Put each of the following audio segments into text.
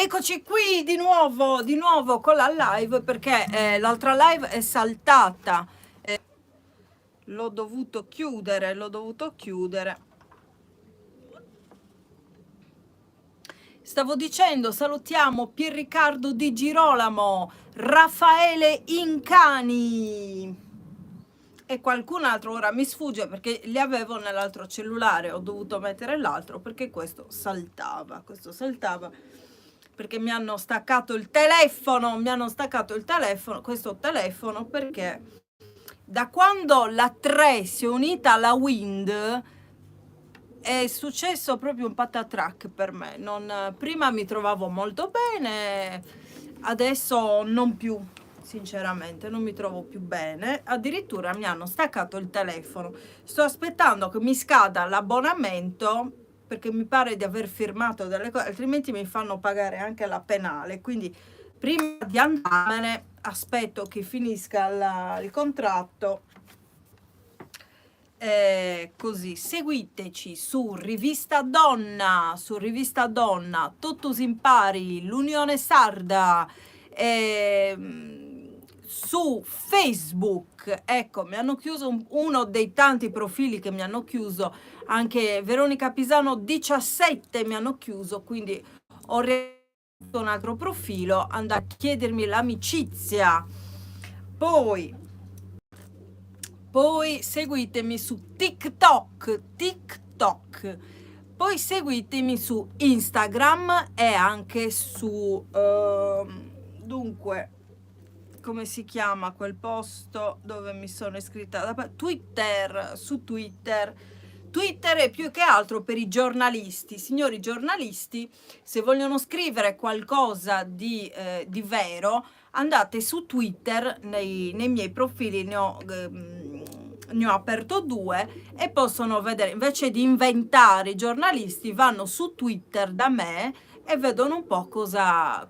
Eccoci qui di nuovo con la live perché l'altra live è saltata. L'ho dovuto chiudere. Stavo dicendo, salutiamo Pier Riccardo Di Girolamo, Raffaele Incani e qualcun altro. Ora mi sfugge perché li avevo nell'altro cellulare, ho dovuto mettere l'altro perché questo saltava perché mi hanno staccato il telefono, questo telefono, perché da quando la 3 si è unita alla Wind è successo proprio un patatrack per me. Prima mi trovavo molto bene, adesso non più, sinceramente non mi trovo più bene, addirittura mi hanno staccato il telefono. Sto aspettando che mi scada l'abbonamento perché mi pare di aver firmato delle cose, altrimenti mi fanno pagare anche la penale, quindi prima di andarmene aspetto che finisca il contratto. Così seguiteci su Rivista Donna, Totus Impari, l'Unione Sarda, su Facebook. Ecco, mi hanno chiuso uno dei tanti profili che mi hanno chiuso, anche Veronica Pisano 17 mi hanno chiuso, quindi ho realizzato un altro profilo, andate a chiedermi l'amicizia. Poi seguitemi su TikTok, poi seguitemi su Instagram e anche su, dunque, come si chiama quel posto dove mi sono iscritta? Twitter, su Twitter. Twitter è più che altro per i giornalisti, signori giornalisti, se vogliono scrivere qualcosa di vero, andate su Twitter, nei miei profili ne ho aperto 2 e possono vedere, invece di inventare, i giornalisti vanno su Twitter da me e vedono un po' cosa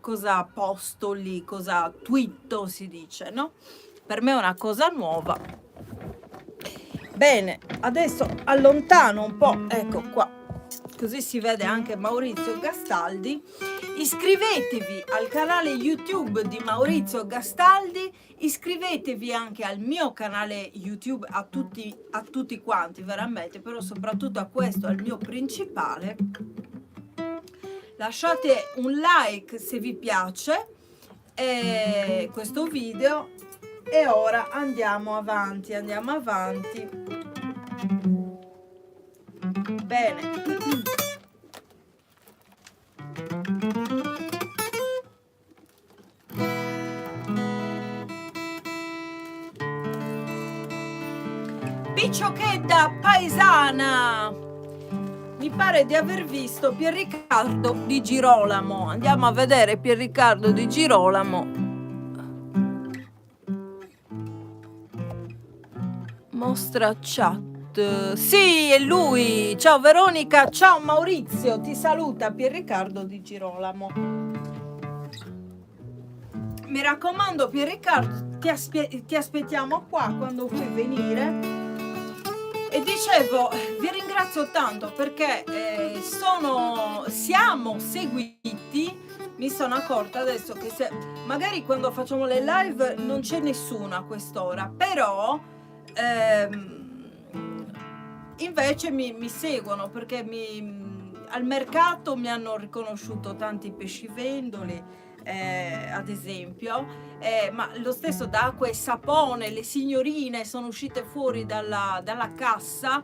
posto lì, cosa twitto si dice, no? Per me è una cosa nuova. Bene, adesso allontano un po', ecco qua, così si vede anche Maurizio Gastaldi. Iscrivetevi al canale YouTube di Maurizio Gastaldi, iscrivetevi anche al mio canale YouTube, a tutti quanti veramente, però soprattutto a questo, al mio principale. Lasciate un like se vi piace questo video e ora andiamo avanti. Bene. Picciocchedda paesana, mi pare di aver visto Pier Riccardo Di Girolamo. Andiamo a vedere Pier Riccardo Di Girolamo. Mostra chat. Sì, è lui. Ciao Veronica, ciao Maurizio, ti saluta Pier Riccardo Di Girolamo. Mi raccomando Pier Riccardo, ti aspettiamo qua quando vuoi venire. E dicevo, vi ringrazio tanto perché siamo seguiti. Mi sono accorta adesso che magari quando facciamo le live non c'è nessuno a quest'ora, però invece mi seguono perché al mercato mi hanno riconosciuto tanti pescivendoli, ad esempio, ma lo stesso da acqua e sapone, le signorine sono uscite fuori dalla cassa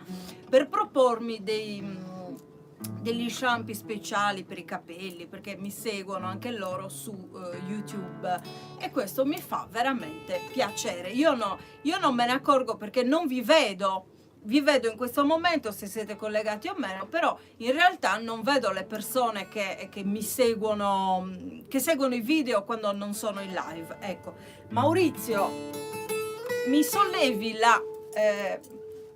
per propormi degli shampoo speciali per i capelli, perché mi seguono anche loro su YouTube e questo mi fa veramente piacere. Io non me ne accorgo perché non vi vedo in questo momento se siete collegati o meno, però in realtà non vedo le persone che mi seguono, che seguono i video quando non sono in live. Ecco, Maurizio, mi sollevi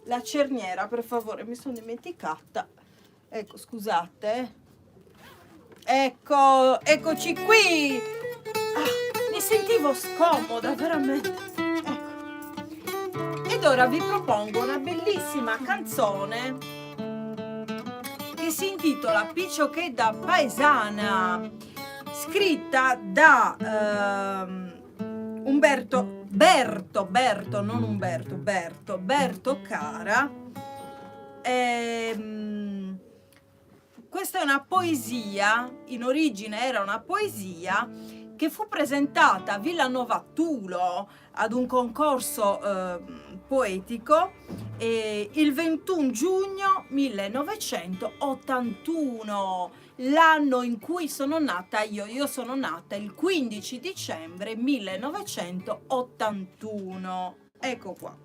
la cerniera per favore, mi sono dimenticata. Ecco, scusate. Eccoci qui. Mi sentivo scomoda veramente. Ed ora vi propongo una bellissima canzone che si intitola Picciocchedda paesana. scritta da Berto Cara. Questa è una poesia, in origine era una poesia che fu presentata a Villanova Tulo ad un concorso poetico il 21 giugno 1981, l'anno in cui sono nata io. Io sono nata il 15 dicembre 1981. Ecco qua.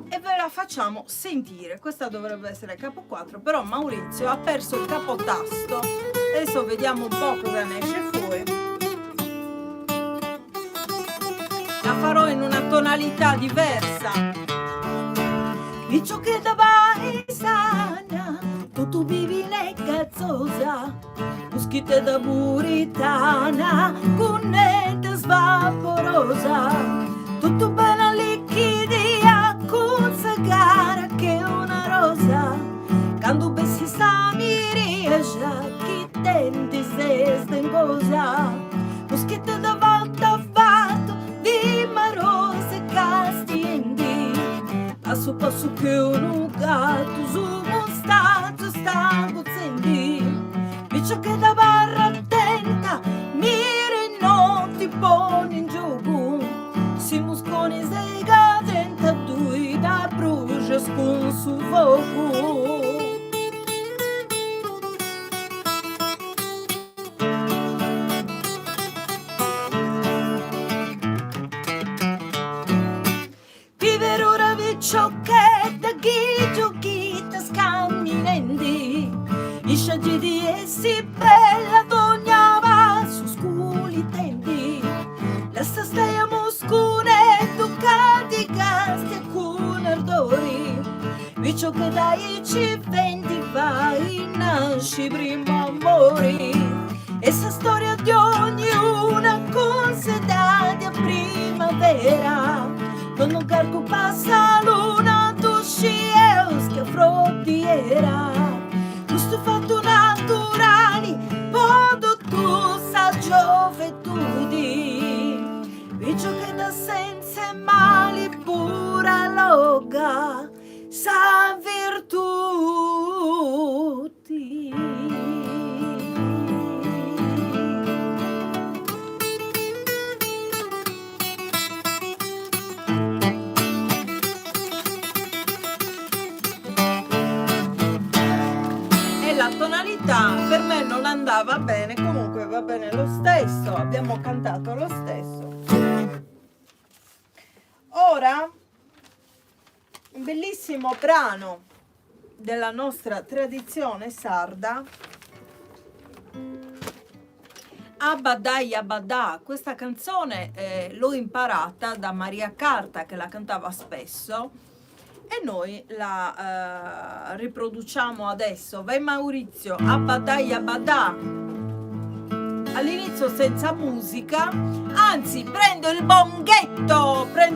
E ve la facciamo sentire. Questa dovrebbe essere capo 4, però Maurizio ha perso il capotasto. Adesso vediamo un po' cosa ne esce fuori. La farò in una tonalità diversa. Dicio che da paesana tu vivi ne cazzosa, muschite da buritana con netta svaporosa, tutto bene liquidia con sagara che è una rosa, quando bessi sta mi riesce chi tenti se stengosa, muschite da volta fatto di marose castiendi, passo passo che un gatto su un stato sta gozzendi, dice che da barra attenta miri non ti poni in gioco, si musconi sei cadenta tu da brucia con su fuoco. Vivere ora vicciocchetta chi giochita scamminendi, i scagli di essi bella dognava su sculi tendi, la stastea muscune toccati casti con ardori, viccio che dai ci vendi vai nasci prima amori, e sa storia di ognuna con sedati a primavera, quando un carco passa luna tu scies che affrontiera, questo fatto naturali podo tu sa gioventudi, dice che da senza mali pura loga sa virtuti. La tonalità per me non andava bene, comunque va bene lo stesso, abbiamo cantato lo stesso. Ora un bellissimo brano della nostra tradizione sarda, Abbadai Abbadà. Questa canzone l'ho imparata da Maria Carta, che la cantava spesso, e noi la riproduciamo adesso. Vai Maurizio, Abbadai Abbadà. All'inizio senza musica, anzi prendo il bonghetto, perché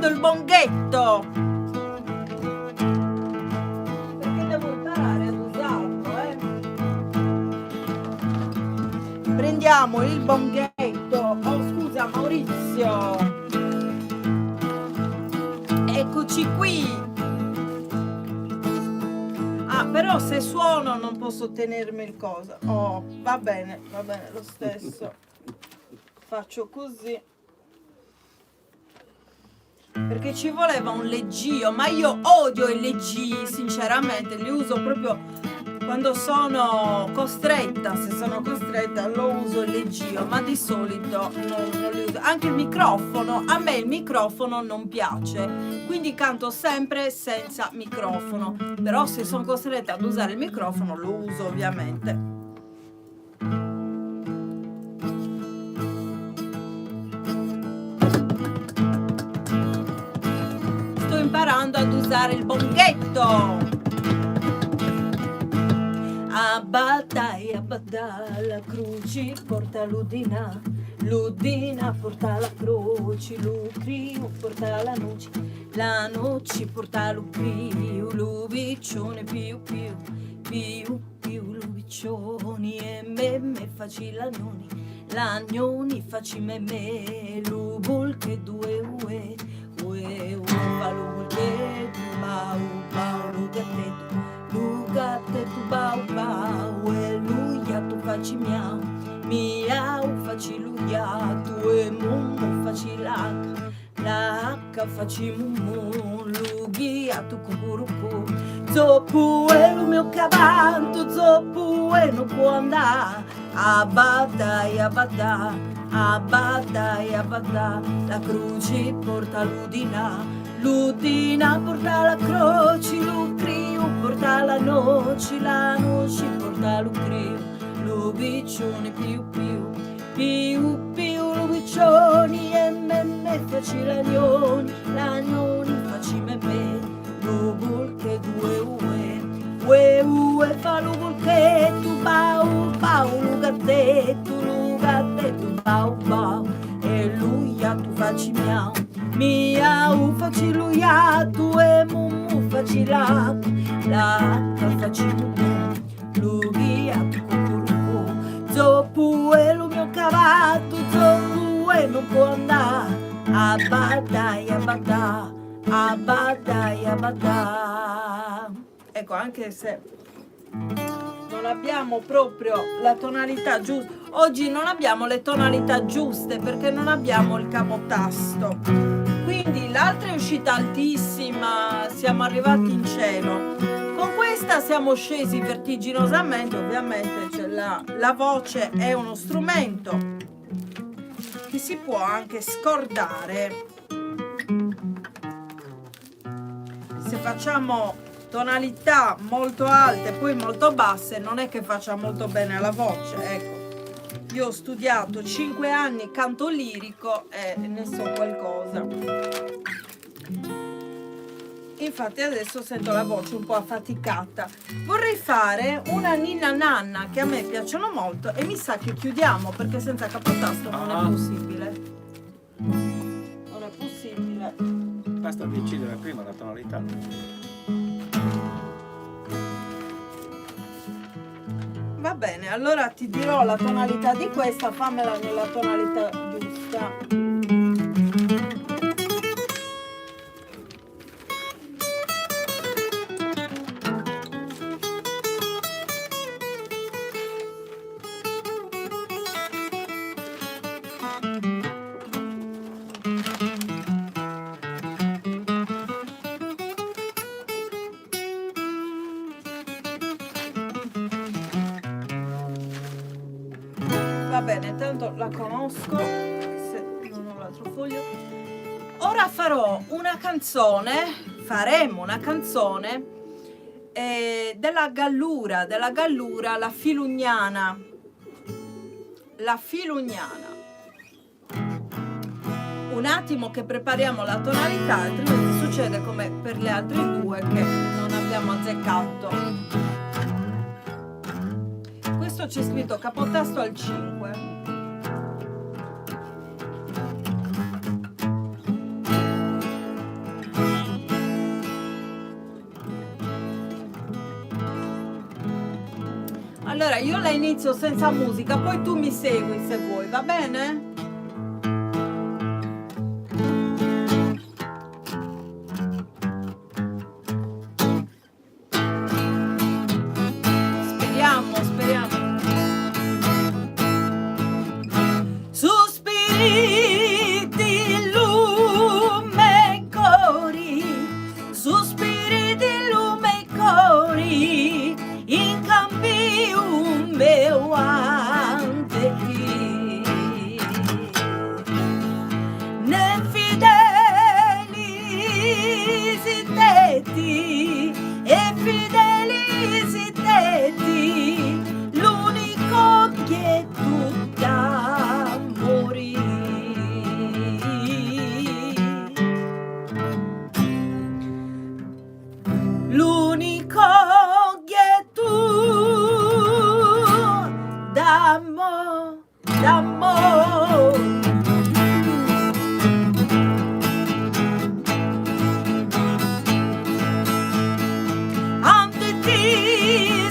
devo imparare ad usarlo, Prendiamo il bonghetto. Oh scusa Maurizio, eccoci qui. Però se suono non posso tenermi il coso. Oh, va bene lo stesso. Faccio così. Perché ci voleva un leggio, ma io odio i leggi, sinceramente, li uso proprio quando sono costretta. Se sono costretta lo uso il leggio, ma di solito non li uso. Anche il microfono, a me il microfono non piace, quindi canto sempre senza microfono, però se sono costretta ad usare il microfono lo uso ovviamente. Sto imparando ad usare il bonghetto. Abbadai Abbadà, la cruci porta l'udina, l'udina porta la croce, l'ucriu porta la noce porta l'ucriu, l'ubiccione più lubiccioni, e me facillanoni, l'agnoni facime me, lubul che due ue, falu che bau, bau, lugatetu, bau, bau, e luia tu faci miau, miau faci luia, tu e mummu faci la H faci mummu, lughia tu cucurucu, zoppu e lo mio cavallo, zoppu e non può andare, abadai, abadà, abadai, abadà, la croce porta l'udina, l'udina porta la croce, l'ucriu porta la noce porta l'ucriu, l'ubiccione più più, più più l'ubiccioni e me faci l'agnoni faci me, l'ubul che due ue fa l'ubul che tu bau, bau, lugattettu, bau, bau, e luia tu faci miau, miau faci luia, tu e mummu faci la faci mummu, lughia tu cucurucu, zoppu e lo mio cavallo, zoppu e non può andare, abadai, abadà, abadai, abadà. Ecco, anche se non abbiamo proprio la tonalità giusta, oggi non abbiamo le tonalità giuste perché non abbiamo il capotasto, quindi l'altra è uscita altissima, siamo arrivati in cielo, con questa siamo scesi vertiginosamente, ovviamente cioè la voce è uno strumento che si può anche scordare se facciamo tonalità molto alte poi molto basse, non è che faccia molto bene alla voce. Ecco, io ho studiato 5 anni canto lirico e ne so qualcosa, infatti adesso sento la voce un po' affaticata. Vorrei fare una ninna nanna che a me piacciono molto e mi sa che chiudiamo perché senza capotasto non è possibile, non è possibile. Basta decidere prima la tonalità. Va bene, allora ti dirò la tonalità di questa, fammela nella tonalità giusta. Va bene, tanto la conosco, se non ho l'altro foglio. Ora farò una canzone, faremo una canzone della Gallura, la Filugnana. La Filugnana. Un attimo che prepariamo la tonalità, altrimenti succede come per le altre due che non abbiamo azzeccato. Questo c'è scritto capotasto al 5. Allora io la inizio senza musica, poi tu mi segui se vuoi, va bene?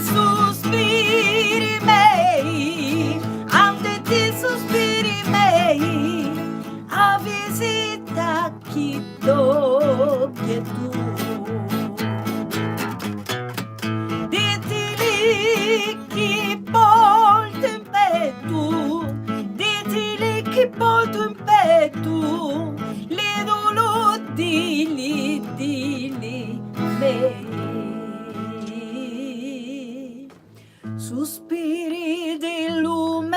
Sospiri mei, ante ti sospiri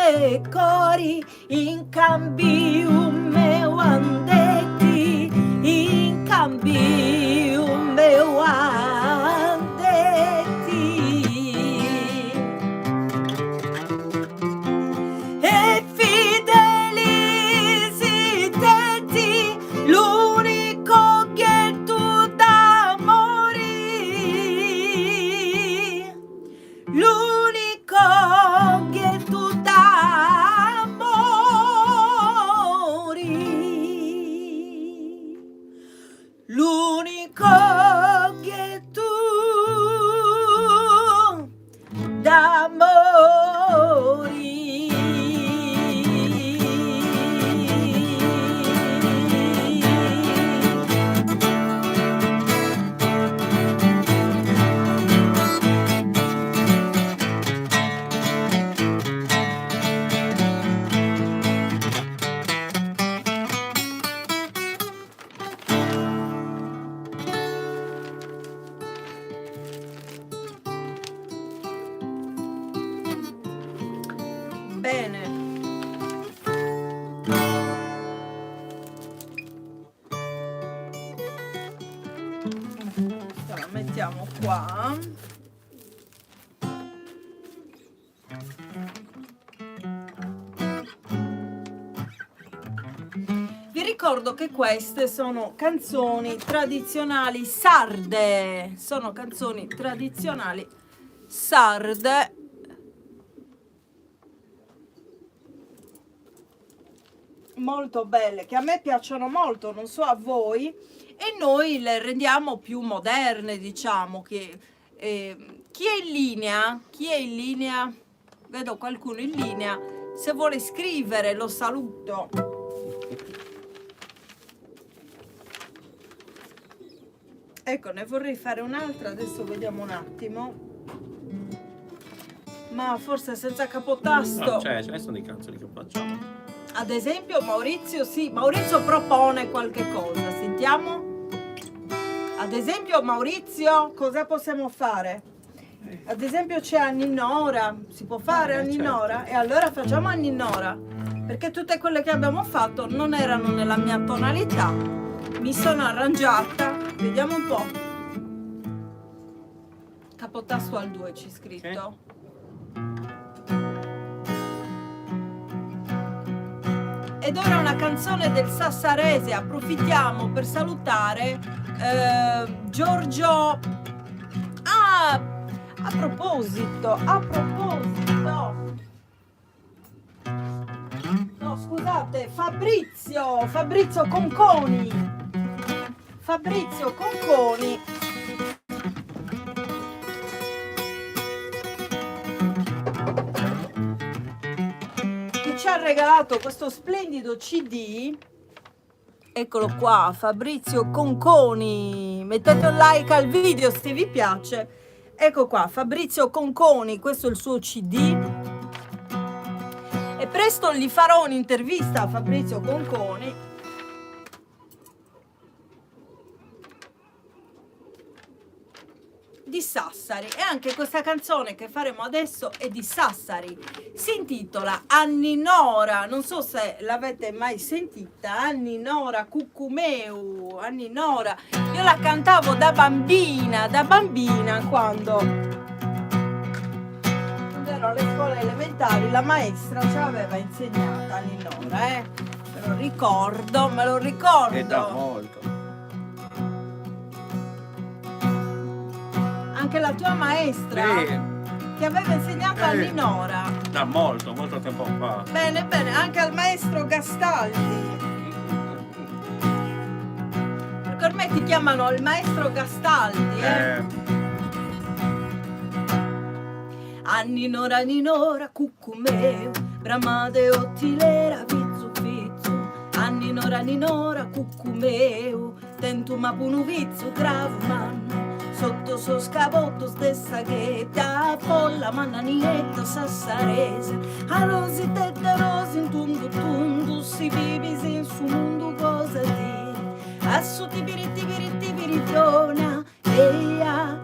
e cori in cambio meu andetti, in cambio meu andetti. E fideli siete l'unico che tu d'amori, l'unico che tu d'amori, l'unico che tu bene. La mettiamo qua. Vi ricordo che queste sono canzoni tradizionali sarde, sono canzoni tradizionali sarde. Molto belle, che a me piacciono molto, non so a voi, e noi le rendiamo più moderne, diciamo. Che chi è in linea? Chi è in linea? Vedo qualcuno in linea. Se vuole scrivere lo saluto. Ecco, ne vorrei fare un'altra, adesso vediamo un attimo. Ma forse senza capotasto. No, ce ne sono di canzoni che facciamo. Ad esempio Maurizio, sì, Maurizio propone qualche cosa, sentiamo. Ad esempio Maurizio, cosa possiamo fare? Ad esempio c'è Anninora, si può fare Anninora? Certo. E allora facciamo Anninora, perché tutte quelle che abbiamo fatto non erano nella mia tonalità, mi sono arrangiata, vediamo un po'. Capotasto al 2 c'è scritto. Ed ora una canzone del Sassarese, approfittiamo per salutare Giorgio. Ah, a proposito, no scusate, Fabrizio Conconi, ci ha regalato questo splendido CD. Eccolo qua, Fabrizio Conconi. Mettete un like al video se vi piace. Ecco qua, Fabrizio Conconi, questo è il suo CD. E presto gli farò un'intervista a Fabrizio Conconi. Di Sassari, e anche questa canzone che faremo adesso è di Sassari, si intitola Anninora, non so se l'avete mai sentita. Anninora Cucumeu, Anninora, io la cantavo da bambina quando ero alle scuole elementari, la maestra ce l'aveva insegnata Anninora, me lo ricordo. E da molto. Anche la tua maestra ti aveva insegnato Anninora Da molto tempo fa. bene, anche al maestro Gastaldi, perché ormai ti chiamano il maestro Gastaldi, Anninora cucumeu, bramade ottilera vizzu Anninora cucumeu, tentuma punu vizzu gravman. Sotto so scavotto stessa ghetta, folla mananietta sassarese, a rosi tette rosi in tundu, si vivisi in su mondo cosa dire, a su tibirittona, eia.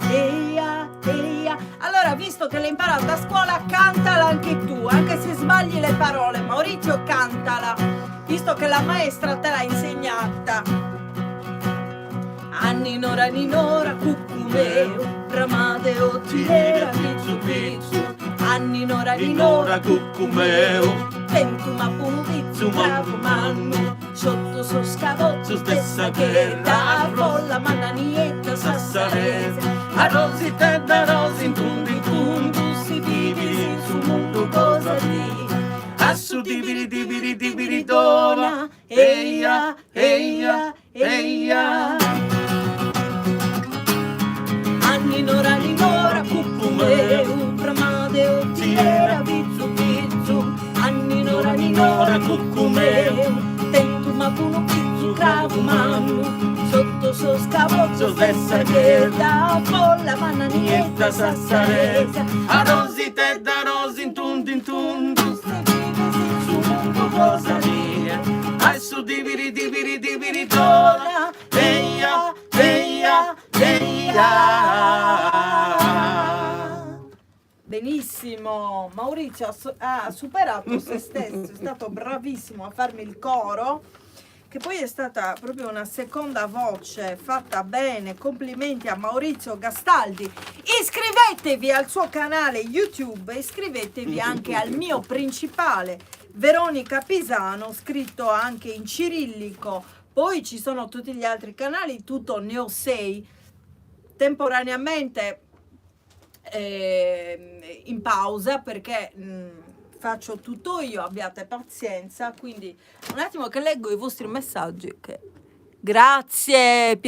Allora, visto che l'hai imparata a scuola, cantala anche tu, anche se sbagli sbagli le parole. Maurizio, cantala, visto che la maestra te l'ha insegnata. Anninora, ninora, cucumeo, Ramadeo, tirera, pizzu, pizzu. Anninora, ninora, cucumeo, Tentuma, punu, pizzu, mannu. Sotto so scavozzo, stessa che da folla, mananietta, sassarese. a rosi te da rosi in tundi Tundu si divisi su mondo cosa di. a su dibiri dona, eia, eia, eia. Anninora, ninora, cucumeu, Ramadeo, tirera, pizzu, pizzu. Anninora, ninora, cucumeu, Tentuma, punu, pizzu, cravo, mannu. Sotto so scavozzo, stessa che da folla, mananietta, sassarese. a rosi te da rosi in tundi Su mondo cosa mia, a su dibiri dona, eia, eia, eia. Benissimo, Maurizio ha superato se stesso, è stato bravissimo a farmi il coro, che poi è stata proprio una seconda voce fatta bene. Complimenti a Maurizio Gastaldi. Iscrivetevi al suo canale YouTube, iscrivetevi anche al mio principale, Veronica Pisano, scritto anche in cirillico. Poi ci sono tutti gli altri canali, tutto ne ho 6, temporaneamente in pausa perché faccio tutto io, abbiate pazienza. Quindi un attimo che leggo i vostri messaggi. Grazie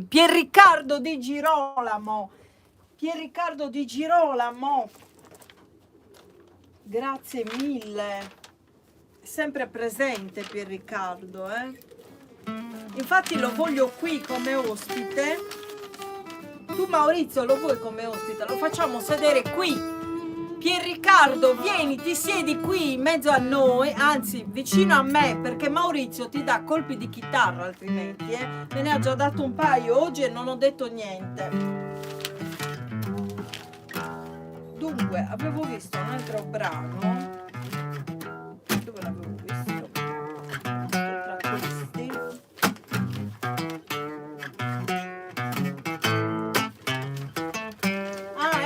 Pierriccardo di Girolamo, grazie mille, sempre presente Pierriccardo, infatti lo voglio qui come ospite. Tu Maurizio lo vuoi come ospite? Lo facciamo sedere qui. Pierriccardo, vieni, ti siedi qui in mezzo a noi, anzi vicino a me, perché Maurizio ti dà colpi di chitarra altrimenti, Me ne ha già dato un paio oggi e non ho detto niente. Dunque, avevo visto un altro brano. Dove l'avevo visto? Tra questi.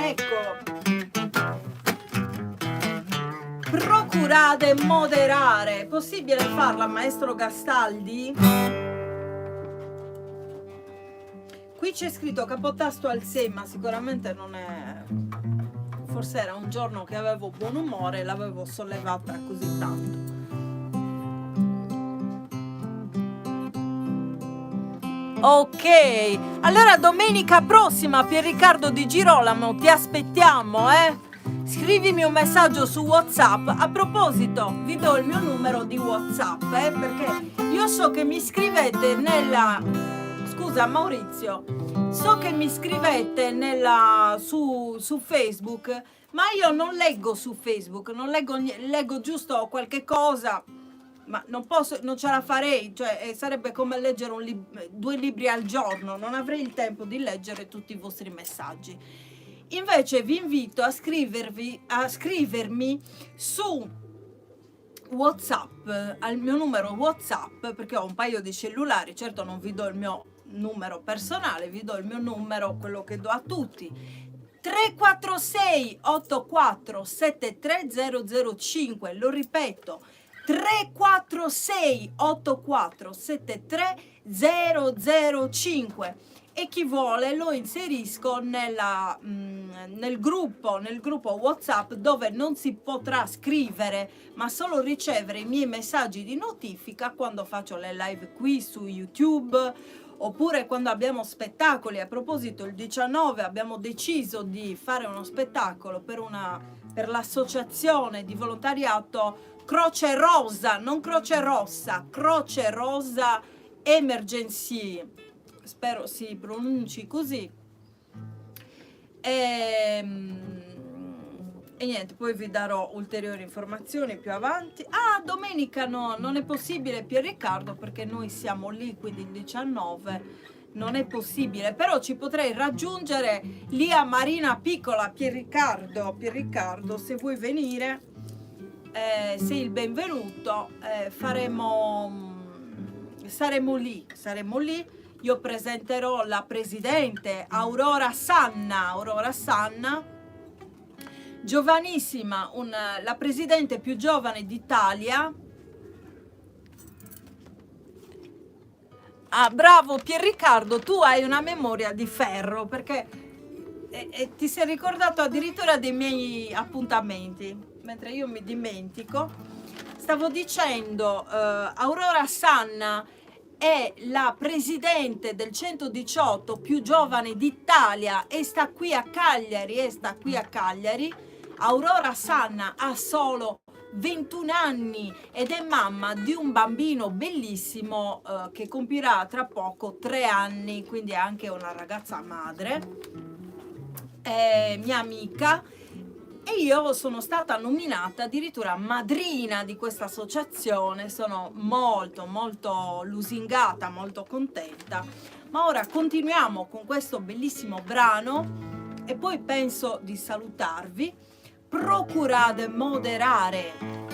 Ecco. Procurate moderare. È possibile farla, maestro Gastaldi? Qui c'è scritto capotasto al 6, ma sicuramente non è. Forse era un giorno che avevo buon umore e l'avevo sollevata così tanto. Ok, allora domenica prossima Pierriccardo di Girolamo ti aspettiamo, Scrivimi un messaggio su WhatsApp. A proposito, vi do il mio numero di WhatsApp, perché io so che mi scrivete nella. Scusa Maurizio, so che mi scrivete su Facebook, ma io non leggo su Facebook, non leggo giusto qualche cosa. Ma non posso, non ce la farei, cioè sarebbe come leggere 2 libri al giorno, non avrei il tempo di leggere tutti i vostri messaggi. Invece vi invito a scrivermi su WhatsApp, al mio numero WhatsApp, perché ho un paio di cellulari, certo non vi do il mio numero personale, vi do il mio numero, quello che do a tutti. 346 84 73005, lo ripeto, 346 84 73005, e chi vuole lo inserisco nel gruppo WhatsApp, dove non si potrà scrivere ma solo ricevere i miei messaggi di notifica quando faccio le live qui su YouTube, oppure quando abbiamo spettacoli. A proposito, il 19 abbiamo deciso di fare uno spettacolo per l'associazione di volontariato Croce Rosa, non Croce Rossa, Croce Rosa Emergency, spero si pronunci così. E niente, poi vi darò ulteriori informazioni più avanti. Domenica no, non è possibile Pierriccardo, perché noi siamo lì, quindi il 19 non è possibile, però ci potrei raggiungere lì a Marina Piccola. Pierriccardo, se vuoi venire, sei il benvenuto, saremo lì. Io presenterò la presidente Aurora Sanna, giovanissima, la presidente più giovane d'Italia. Ah, bravo Pierriccardo, tu hai una memoria di ferro, perché ti sei ricordato addirittura dei miei appuntamenti, mentre io mi dimentico. Stavo dicendo, Aurora Sanna è la presidente del 118 più giovane d'Italia e sta qui a Cagliari. Aurora Sanna ha solo 21 anni ed è mamma di un bambino bellissimo che compirà tra poco 3 anni, quindi è anche una ragazza madre, è mia amica, e io sono stata nominata addirittura madrina di questa associazione. Sono molto molto lusingata, molto contenta. Ma ora continuiamo con questo bellissimo brano e poi penso di salutarvi. Procurate moderare.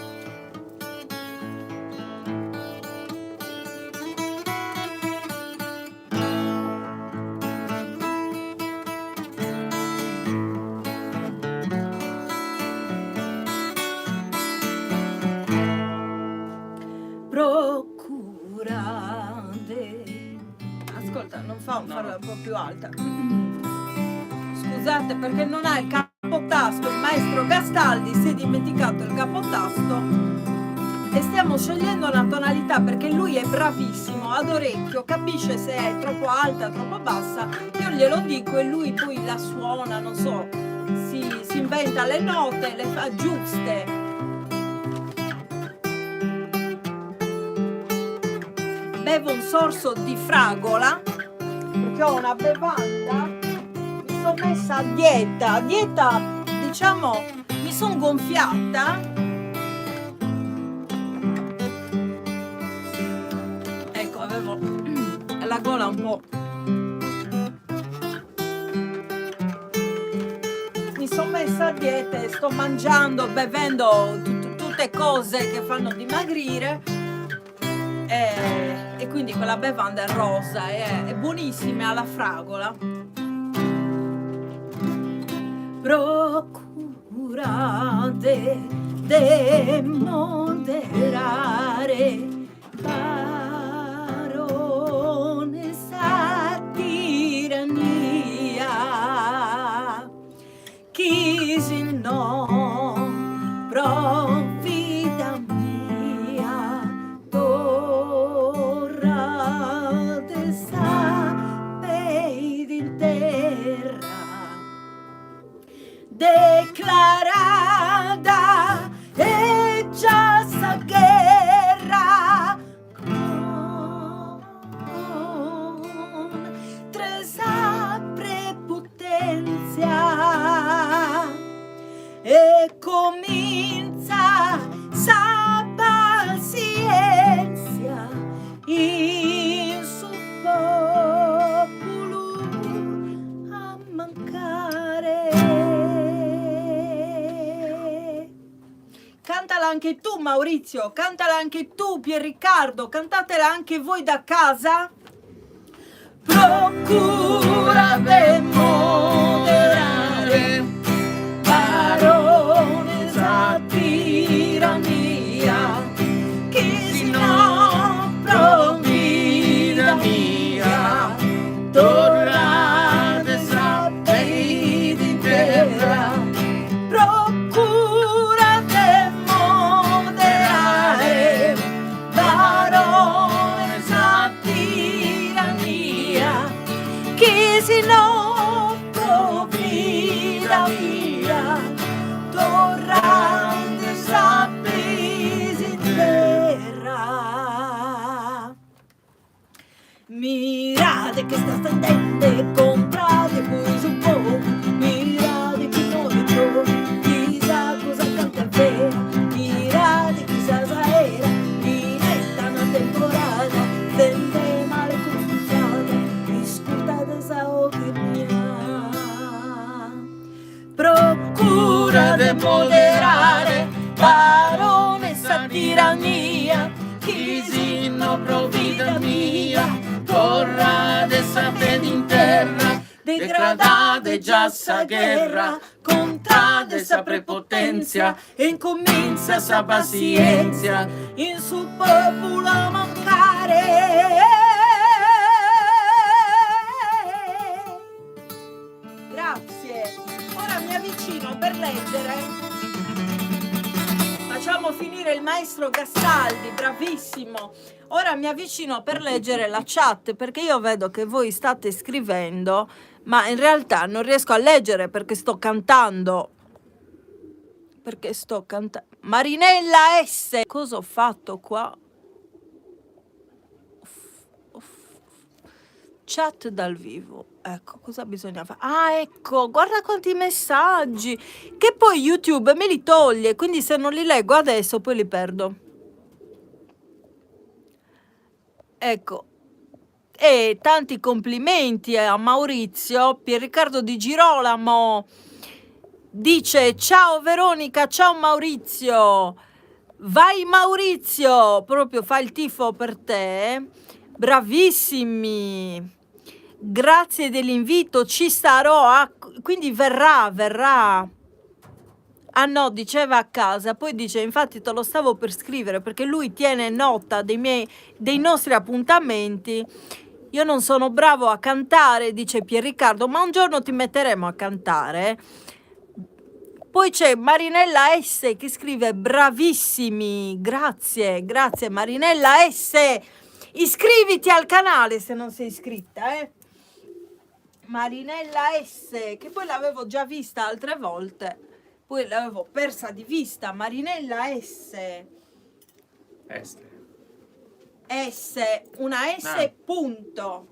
Ascolta, non farla un po' più alta. Scusate, perché non ha il capotasto. Il maestro Gastaldi si è dimenticato il capotasto e stiamo scegliendo una tonalità, perché lui è bravissimo, ad orecchio capisce se è troppo alta, troppo bassa. Io glielo dico e lui poi la suona, non so, si inventa le note, le fa giuste. Bevo un sorso di fragola perché ho una bevanda, mi sono messa a dieta, diciamo, mi sono gonfiata. Ecco, avevo la gola un po', mi sono messa a dieta e sto mangiando, bevendo tutte cose che fanno dimagrire. E quindi quella bevanda è rosa, è buonissima, alla fragola. Procurate de moderare, parone sa tirania, chi si no provvida mia, torrate sapei in terra, declarata e già sa guerra con tresa prepotenzia e comincia sa pazienza in su popolo a mancare. Cantala anche tu Maurizio, cantala anche tu Pierriccardo, cantatela anche voi da casa. Procura de moderare, parole sa tirania, che si no provvida mia, torrate sapei di terra. Procura de moderare, parole sa tirania, che si no provvida mia, torrante sapesi in terra. Mirate che sta stendendo, comprate poi su un po', mirate che non c'ho, chissà cosa canta a vera, mirate chissà sa era, diretta una temporada, vende male confusata, discutate sa opinione. Procura de moderare, parole già sa guerra, contrade sa prepotenza, e incomincia sa pazienza. in su popolo a mancare. Grazie. Ora mi avvicino per leggere. Facciamo finire il maestro Gastaldi, bravissimo. Ora mi avvicino per leggere la chat, perché io vedo che voi state scrivendo, ma in realtà non riesco a leggere perché sto cantando. Marinella S. Cosa ho fatto qua? Chat dal vivo. Ecco, cosa bisogna fare? Ah, ecco, guarda quanti messaggi. Che poi YouTube me li toglie, quindi se non li leggo adesso poi li perdo. Ecco. E tanti complimenti a Maurizio. Pierriccardo Di Girolamo dice: ciao Veronica, ciao Maurizio. Vai Maurizio, proprio fa il tifo per te. Bravissimi. Grazie dell'invito, ci sarò, quindi verrà. Ah no, diceva a casa, poi dice, infatti te lo stavo per scrivere perché lui tiene nota dei nostri appuntamenti. Io non sono bravo a cantare, dice Pierriccardo, ma un giorno ti metteremo a cantare. Poi c'è Marinella S che scrive bravissimi, grazie Marinella S. Iscriviti al canale se non sei iscritta, Marinella S, che poi l'avevo già vista altre volte, poi l'avevo persa di vista. Marinella S, una S punto.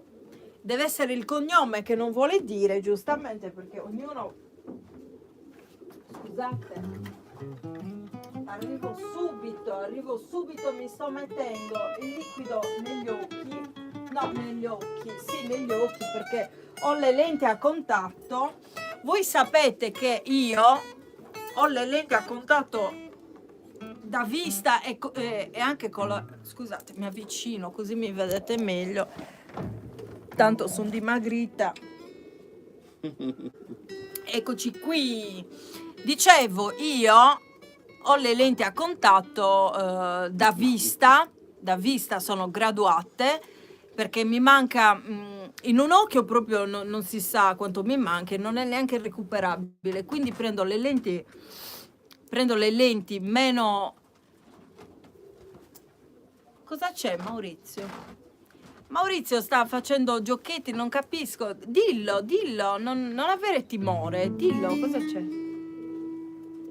Deve essere il cognome che non vuole dire, giustamente, perché ognuno... Scusate, arrivo subito, mi sto mettendo il liquido negli occhi, perché ho le lenti a contatto. Voi sapete che io ho le lenti a contatto da vista e anche con la... Scusate, mi avvicino così mi vedete meglio, tanto sono dimagrita. Eccoci qui. Dicevo, io ho le lenti a contatto da vista sono graduate, perché mi manca in un occhio proprio, non si sa quanto mi manca, non è neanche recuperabile, quindi prendo le lenti meno... Cosa c'è Maurizio sta facendo giochetti, non capisco. Dillo, non avere timore, dillo, cosa c'è?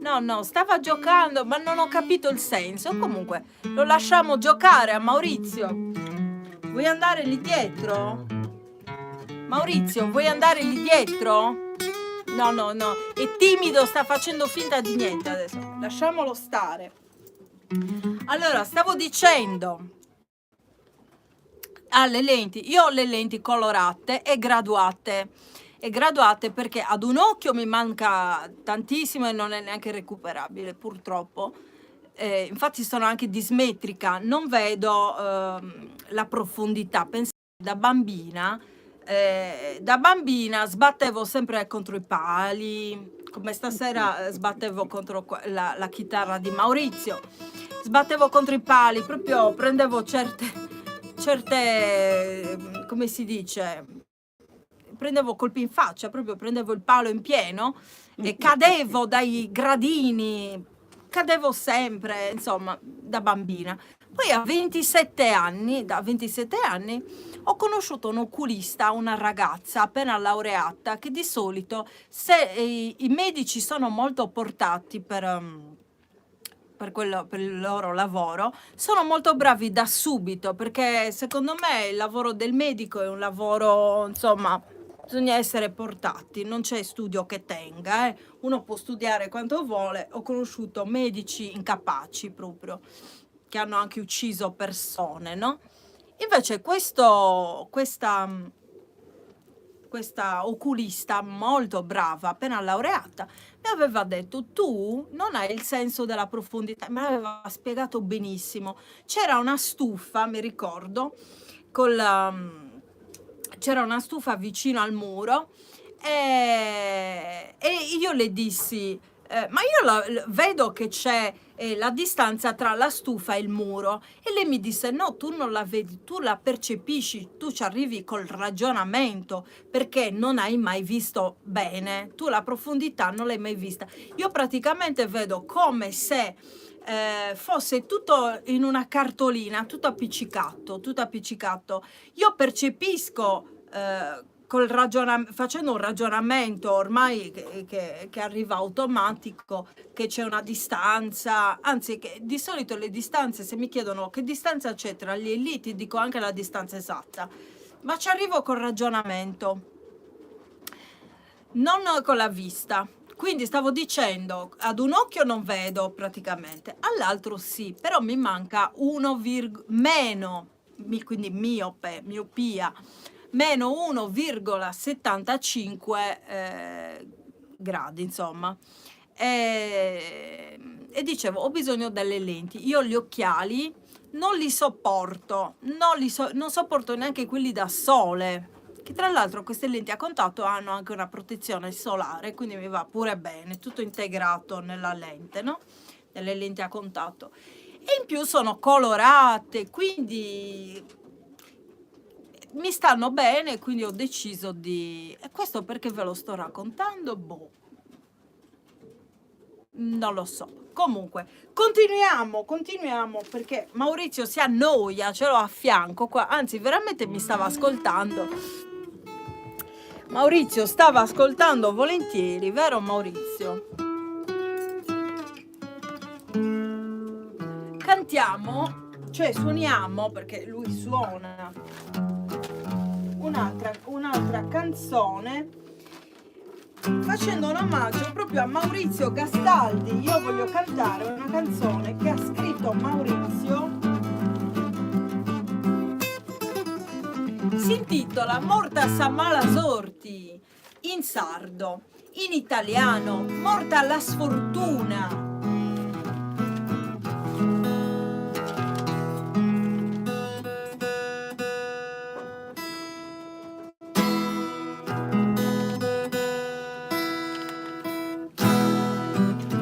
No, stava giocando, ma non ho capito il senso. Comunque, lo lasciamo giocare a Maurizio. Vuoi andare lì dietro? Maurizio, vuoi andare lì dietro? No, è timido, sta facendo finta di niente adesso. Lasciamolo stare. Allora, stavo dicendo... le lenti, io ho le lenti colorate e graduate perché ad un occhio mi manca tantissimo e non è neanche recuperabile, purtroppo. Infatti sono anche dismetrica, non vedo la profondità. Pensate, da bambina sbattevo sempre contro i pali, come stasera sbattevo contro la chitarra di Maurizio, sbattevo contro i pali, proprio prendevo certe, come si dice, prendevo colpi in faccia, proprio prendevo il palo in pieno e cadevo dai gradini, cadevo sempre, insomma, da bambina. Poi da 27 anni ho conosciuto un oculista, una ragazza appena laureata, che di solito, se i medici sono molto portati per il loro lavoro, sono molto bravi da subito, perché secondo me il lavoro del medico è un lavoro, insomma, bisogna essere portati, non c'è studio che tenga, uno può studiare quanto vuole. Ho conosciuto medici incapaci proprio, che hanno anche ucciso persone, no? Invece questa oculista molto brava, appena laureata, mi aveva detto: tu non hai il senso della profondità. Me l'aveva spiegato benissimo. C'era una stufa, mi ricordo, c'era una stufa vicino al muro E io le dissi, ma io vedo che c'è la distanza tra la stufa e il muro. E lei mi disse, no, tu non la vedi, tu la percepisci, tu ci arrivi col ragionamento, perché non hai mai visto bene, tu la profondità non l'hai mai vista. Io praticamente vedo come se fosse tutto in una cartolina, tutto appiccicato, tutto appiccicato. Io percepisco facendo un ragionamento ormai che arriva automatico, che c'è una distanza, anzi che di solito le distanze, se mi chiedono che distanza c'è tra gli eliti, dico anche la distanza esatta, ma ci arrivo col ragionamento, non con la vista. Quindi stavo dicendo, ad un occhio non vedo praticamente, all'altro sì, però mi manca quindi miopia, meno 1,75 gradi, insomma. E dicevo, ho bisogno delle lenti. Io gli occhiali non li sopporto, non sopporto neanche quelli da sole, che tra l'altro queste lenti a contatto hanno anche una protezione solare, quindi mi va pure bene, tutto integrato nella lente, no? Nelle lenti a contatto. E in più sono colorate, quindi mi stanno bene, quindi ho deciso di... E questo perché ve lo sto raccontando? Boh, non lo so. Comunque, continuiamo, perché Maurizio si annoia, ce l'ho a fianco qua, anzi veramente mi stava ascoltando. Maurizio stava ascoltando volentieri, vero Maurizio? Cantiamo, cioè suoniamo, perché lui suona un'altra canzone, facendo un omaggio proprio a Maurizio Gastaldi. Io voglio cantare una canzone che ha scritto Maurizio, si intitola Morta sa mala sorti, in sardo, in italiano Morta la sfortuna.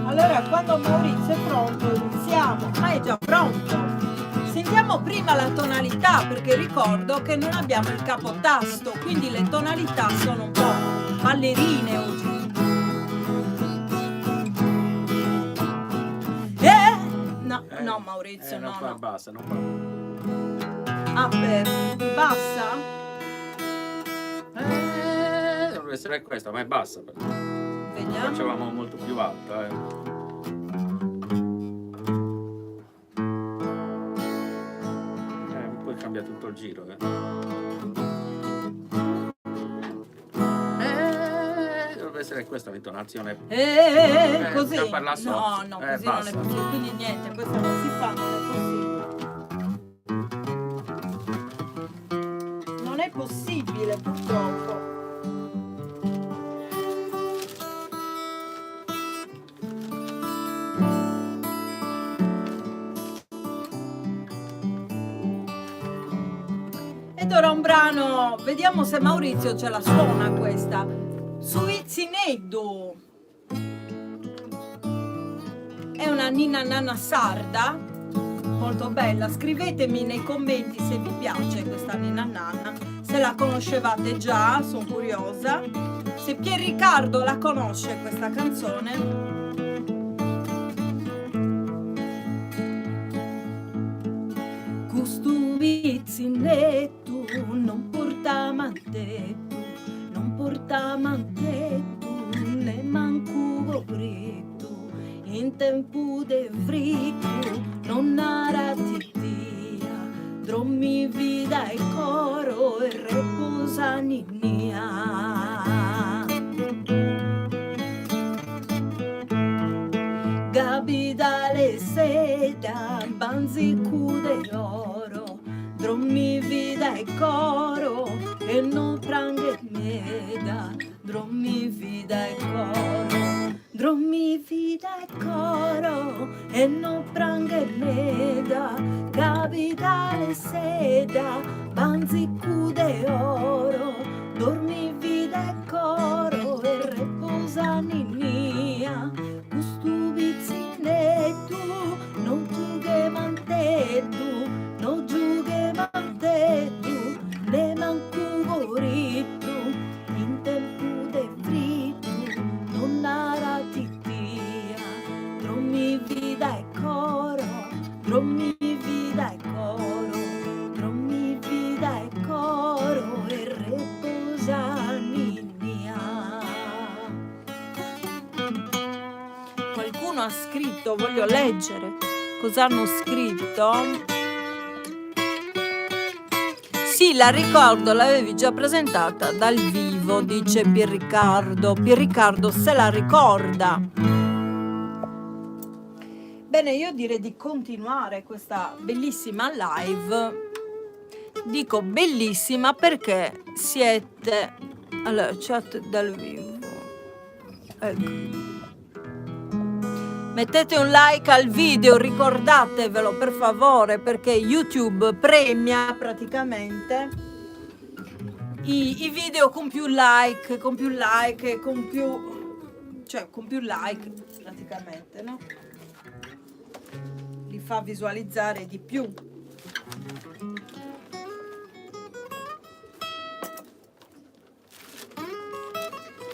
Allora, quando Maurizio è pronto iniziamo, ma è già pronto. Sentiamo prima la tonalità, perché ricordo che non abbiamo il capotasto, quindi le tonalità sono un po' ballerine oggi. No Maurizio, non no, fa no. bassa, non fa. Ah, bassa? Dovrebbe essere questa, ma è bassa. Vediamo. Facevamo molto più alta. Poi cambia tutto il giro. Dovrebbe essere questa l'intonazione. Così? Parla No, sotto. no, così non è Basta. possibile. Quindi niente, questo non si fa, non è possibile purtroppo. Ed ora un brano, vediamo se Maurizio ce la suona questa. Suizineddu. È una ninna nanna sarda, molto bella. Scrivetemi nei commenti se vi piace questa ninna nanna, se la conoscevate già, sono curiosa. Se Pier Riccardo la conosce questa canzone. Custu vizinettu non porta mantettu, non porta mantettu, ne mancu vobrittu, in tempo de frittu, non naratitia, drommi vida e coro e reposaninnia. Gabi dalle seda, banzicu de oro, drommi vida e coro, e non pranghe meda, drommi vida e coro, drommi vida e coro, e non pranghe meda, gabi dalle seda, banzicu de oro, dormi vida e coro, riposa ninnia, questo pizzinetto, non tu che mantetto, non giù che mantetto, ne manco coritto, in tempo de fritto, non ara titia, drommi vida e coro, drommi vida e coro, drommi vida e coro e riposa ninnia. Qualcuno ha scritto, voglio leggere cosa hanno scritto. Sì, la ricordo, l'avevi già presentata dal vivo, dice Pierriccardo. Pierriccardo se la ricorda. Bene, io direi di continuare questa bellissima live. Dico bellissima perché siete alla chat dal vivo. Ecco. Mettete un like al video, ricordatevelo per favore, perché YouTube premia praticamente i video con più like, con più like praticamente, no? Li fa visualizzare di più.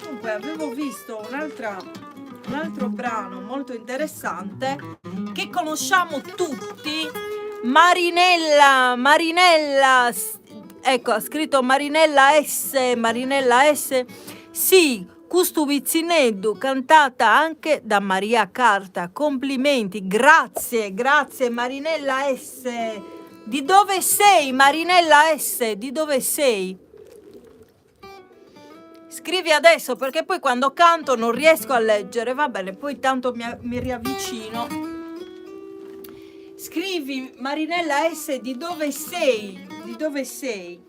Comunque avevo visto un altro brano molto interessante che conosciamo tutti, Marinella, ecco, ha scritto Marinella S, sì, questo pizzineddu, cantata anche da Maria Carta, complimenti, grazie Marinella S. Di dove sei, Marinella S? Di dove sei? Scrivi adesso, perché poi quando canto non riesco a leggere. Va bene, poi tanto mi riavvicino. Scrivi, Marinella S, di dove sei? Di dove sei?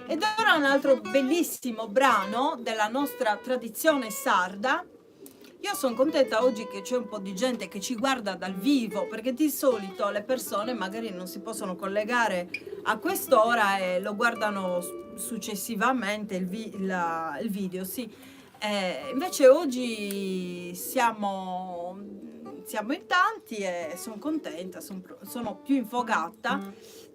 Ed ora un altro bellissimo brano della nostra tradizione sarda. Io sono contenta oggi che c'è un po' di gente che ci guarda dal vivo, perché di solito le persone magari non si possono collegare a quest'ora e lo guardano successivamente il video, sì. Invece oggi siamo in tanti e sono contenta, sono più infogata,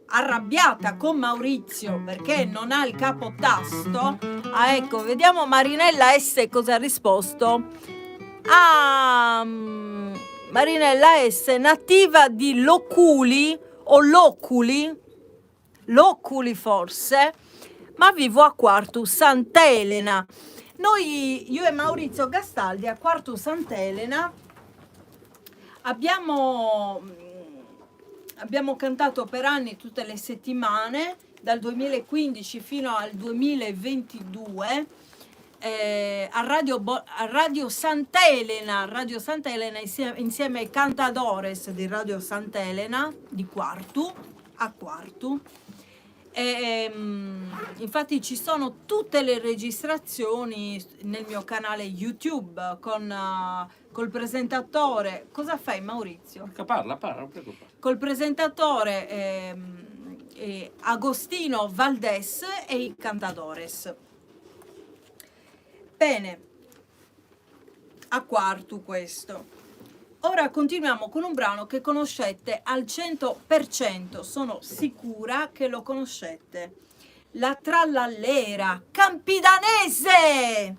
arrabbiata con Maurizio perché non ha il capotasto. Ah, ecco, vediamo Marinella S cosa ha risposto. Ah, Marinella S, nativa di Loculi o Loculi forse, ma vivo a Quartu Sant'Elena. Io e Maurizio Gastaldi a Quartu Sant'Elena abbiamo cantato per anni tutte le settimane, dal 2015 fino al 2022. A Radio Sant'Elena, insieme ai Cantadores di Radio Sant'Elena di Quartu, a Quartu. Infatti ci sono tutte le registrazioni nel mio canale YouTube col presentatore. Cosa fai, Maurizio? Parla, non preoccupare. Col presentatore Agostino Valdes e i Cantadores. Bene, a Quartu questo. Ora continuiamo con un brano che conoscete al 100%, sono sicura che lo conoscete. La Trallallera Campidanese!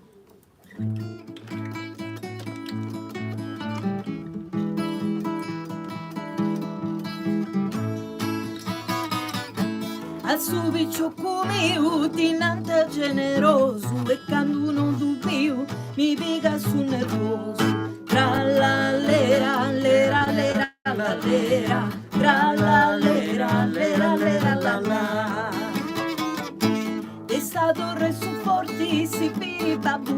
Al suo piccio come utinante generoso e quando non dubbio mi piega su nervoso. Tra la lera, lera, lera, la lera, tra la lera, lera, lera, la la. È stato reso fortissimi, babbo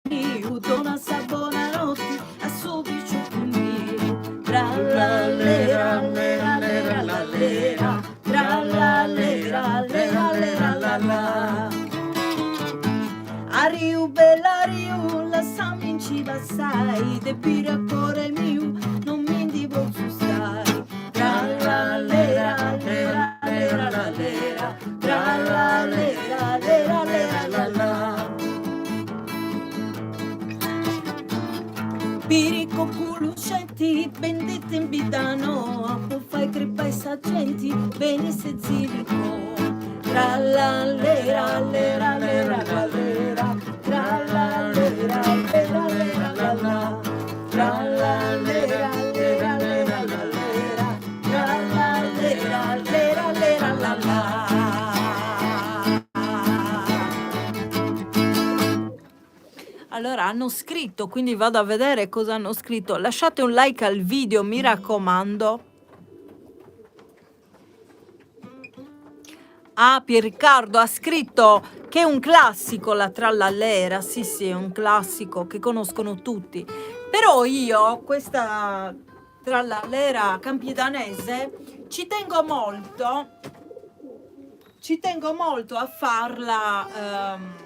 mio, dona sa buonanotte, a suo piccio mio. Tra la lera, lera, lera, la lera, tra la lera, lera, lera, la la. Ariu, bella Ariu, la sammi in ciba assai, de pire a cuore mio, non mi indivo su stai. Tra la lera, lera, lera, la lera, tra la lera, lera, lera, la la. capitano, può fai crepa e saccenti, bene se zirico. Tra la lera, lera, lera, la lera, tra la lera, lera, lera, la la, tra la lera, lera, lera, la lera, tra la lera, lera, lera, la la. Allora hanno scritto, quindi vado a vedere cosa hanno scritto. Lasciate un like al video, mi raccomando. Ah, Pierriccardo ha scritto che è un classico la Trallallera. Sì, sì, è un classico che conoscono tutti. Però io, questa Trallallera campidanese, ci tengo molto a farla.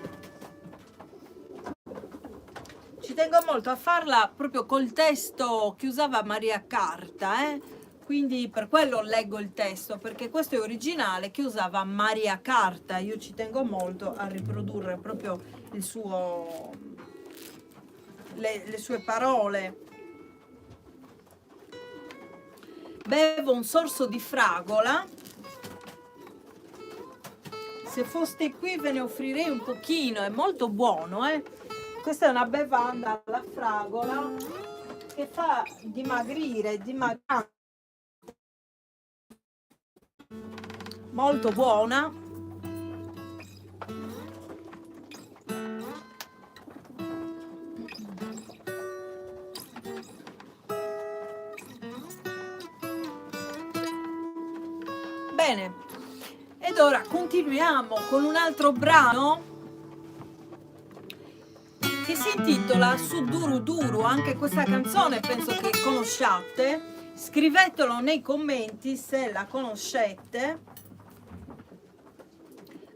Ci tengo molto a farla proprio col testo che usava Maria Carta, quindi per quello leggo il testo, perché questo è originale che usava Maria Carta. Io ci tengo molto a riprodurre proprio il suo, le sue parole. Bevo un sorso di fragola. Se foste qui ve ne offrirei un pochino, è molto buono, Questa è una bevanda alla fragola che fa dimagrire, molto buona. Bene, ed ora continuiamo con un altro brano che si intitola Su Duru Duru. Anche questa canzone penso che conosciate, scrivetelo nei commenti se la conoscete.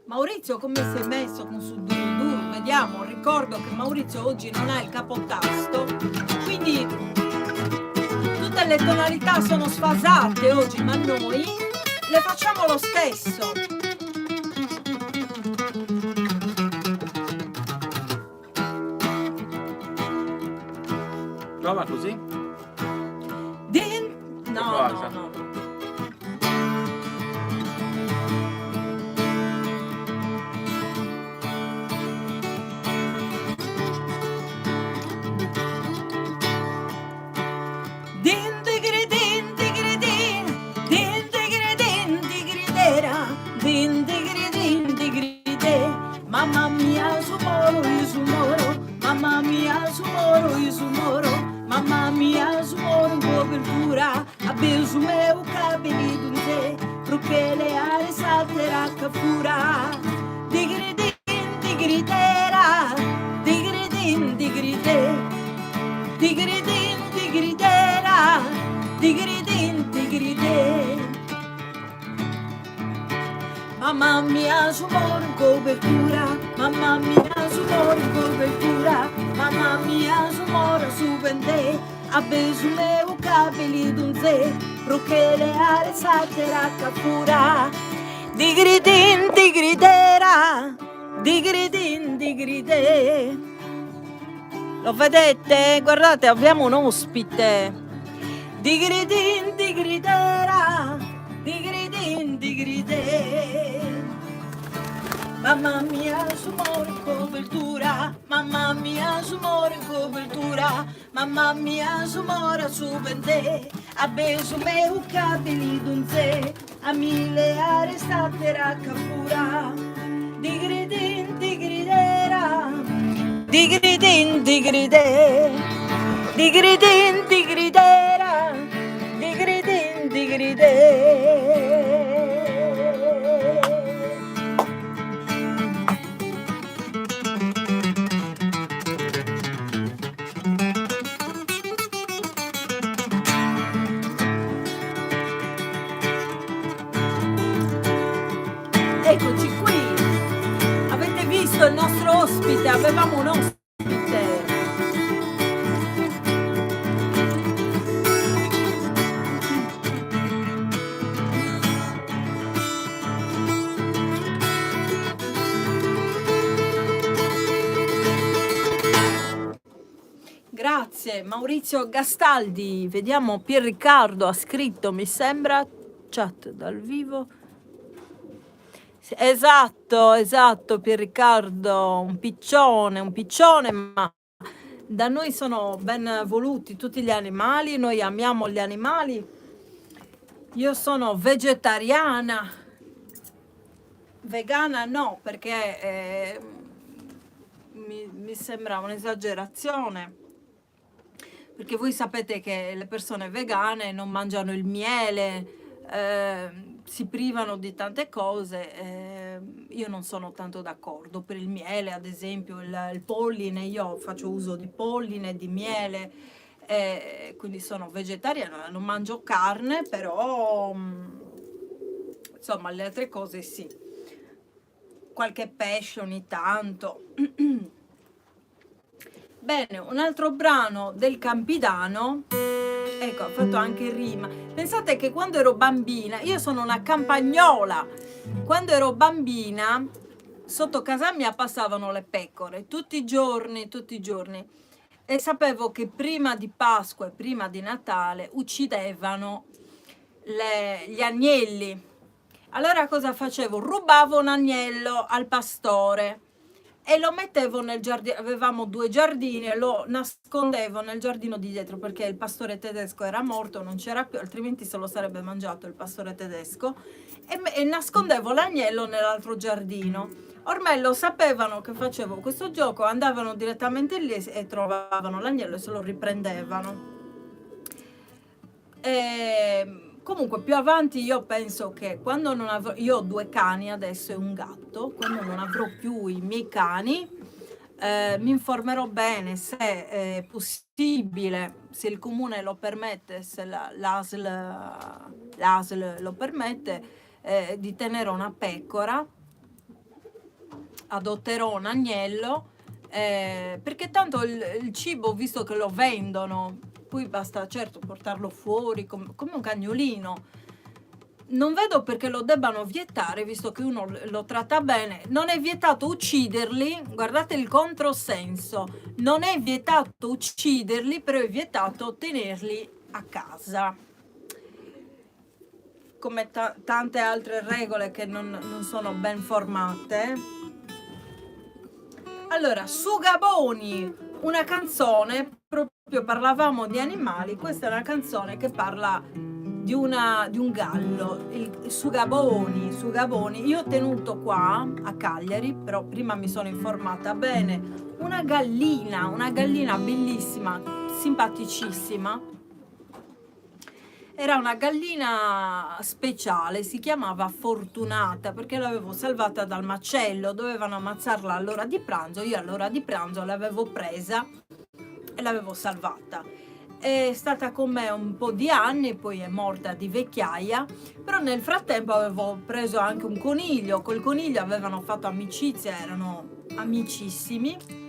Maurizio, come si è messo con Su Duru Duru? Vediamo, ricordo che Maurizio oggi non ha il capotasto, quindi tutte le tonalità sono sfasate oggi, ma noi le facciamo lo stesso. Prova così? No, no, no. Din digridin digridin, din digridin digridera, din digridin digride. Mamma mia sumoro, mamma mia sumoro, mamma mia sumoro in copertura, abbiso meu cabeli dunze, perché le are salterà cafura. Digridin digridera, digridin digride, digridin digridera, digridin digride. Mamma mia sumoro in copertura, mamma mia sumoro in copertura, mamma mia sumoro su vende, abbeso meu cabeli dunze, perché le are salterà cafura. Digridin digridera, digridin digride. Lo vedete? Guardate, abbiamo un ospite. Digridin digridera, digridin digride. Mamma mia sumoro in copertura, mamma mia sumoro in copertura, mamma mia sumoro su vende, abbeso meu cabeli dunze, a mille are salterà cafura. Digridin digridera, digridin digride, digridin digridera, digridin digride. Eccoci qui, avete visto il nostro ospite, avevamo un ospite. Grazie. Grazie Maurizio Gastaldi. Vediamo, Pier Riccardo ha scritto, mi sembra, chat dal vivo. Esatto Pier Riccardo, un piccione, ma da noi sono ben voluti tutti gli animali, noi amiamo gli animali. Io sono vegetariana, vegana no, perché mi sembra un'esagerazione, perché voi sapete che le persone vegane non mangiano il miele, si privano di tante cose. Io non sono tanto d'accordo per il miele, ad esempio il polline, io faccio uso di polline, di miele, quindi sono vegetariana, non mangio carne, però insomma le altre cose sì, qualche pesce ogni tanto. Bene, un altro brano del Campidano, ecco, ha fatto anche rima. Pensate che quando ero bambina, io sono una campagnola, quando ero bambina sotto casa mia passavano le pecore tutti i giorni, e sapevo che prima di Pasqua e prima di Natale uccidevano gli agnelli. Allora cosa facevo? Rubavo un agnello al pastore e lo mettevo nel giardino. Avevamo 2 giardini e lo nascondevo nel giardino di dietro, perché il pastore tedesco era morto, non c'era più, altrimenti se lo sarebbe mangiato il pastore tedesco, e nascondevo l'agnello nell'altro giardino. Ormai lo sapevano che facevo questo gioco, andavano direttamente lì e trovavano l'agnello e se lo riprendevano. Comunque più avanti io penso che quando non avrò, io ho 2 cani adesso e un gatto, quando non avrò più i miei cani, mi informerò bene se è possibile, se il comune lo permette, se l'ASL lo permette, di tenere una pecora. Adotterò un agnello, perché tanto il cibo, visto che lo vendono, poi basta certo portarlo fuori come un cagnolino. Non vedo perché lo debbano vietare, visto che uno lo tratta bene. Non è vietato ucciderli, guardate il controsenso, non è vietato ucciderli, però è vietato tenerli a casa. Come tante altre regole che non sono ben formate. Allora, Sugaboni, una canzone, proprio parlavamo di animali, questa è una canzone che parla di un gallo, il Sugaboni. Io ho tenuto qua a Cagliari, però prima mi sono informata bene, una gallina bellissima, simpaticissima. Era una gallina speciale, si chiamava Fortunata, perché l'avevo salvata dal macello, dovevano ammazzarla all'ora di pranzo, io all'ora di pranzo l'avevo presa e l'avevo salvata. È stata con me un po' di anni, poi è morta di vecchiaia, però nel frattempo avevo preso anche un coniglio, col coniglio avevano fatto amicizia, erano amicissimi.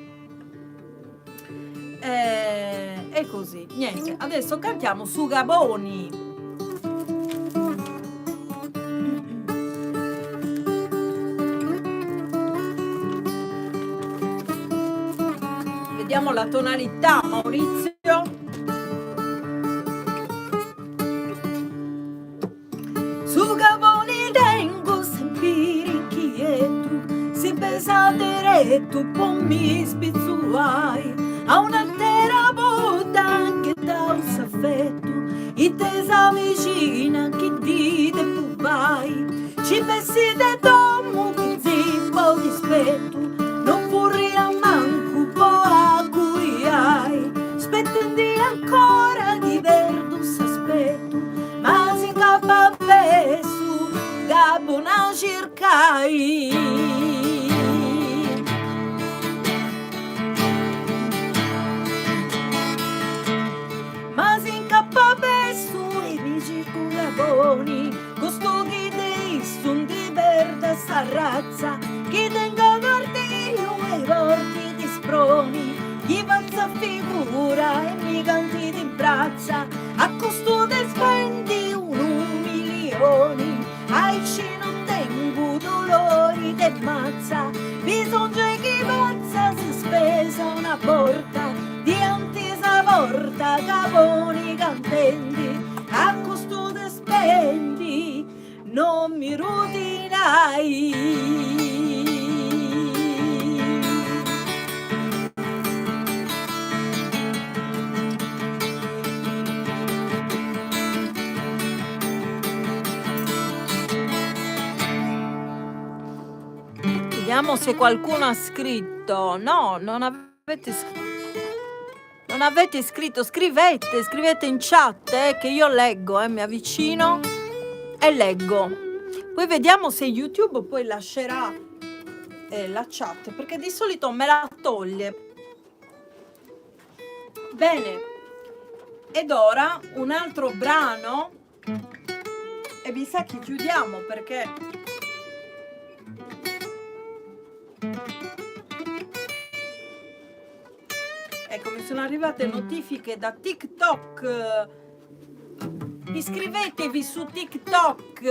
E così, niente, adesso cantiamo Sugaboni. Vediamo la tonalità, Maurizio. Sugaboni tengo sempiri quieto, si pesate tu pommi spizzuai. A un'altera botta che dà un saffetto, e te s'avvicina che dite tu vai. Ci pensi de domo che zippo di spetto, non furri a manco po' a cui hai. Spettendi ancora di verdo s'aspetto, ma si incappa su da buona cercai. Costo chi dei son di verda sta razza, chi tenga martello e vorti di sproni, chi pazza figura e mi canti di braccia, a costo de spendi 1.000.000, ai ci non tengo dolori de mazza, bisogna chi pazza si spesa una porta di antisavore. porta caponi cantenti, a costode spendi, non mi rutinai. Vediamo se qualcuno ha scritto. No, non avete scritto. Non avete scritto, scrivete in chat, che io leggo, mi avvicino e leggo. Poi vediamo se YouTube poi lascerà la chat, perché di solito me la toglie. Bene, ed ora un altro brano e mi sa che chiudiamo, perché ecco, mi sono arrivate notifiche da TikTok. Iscrivetevi su TikTok,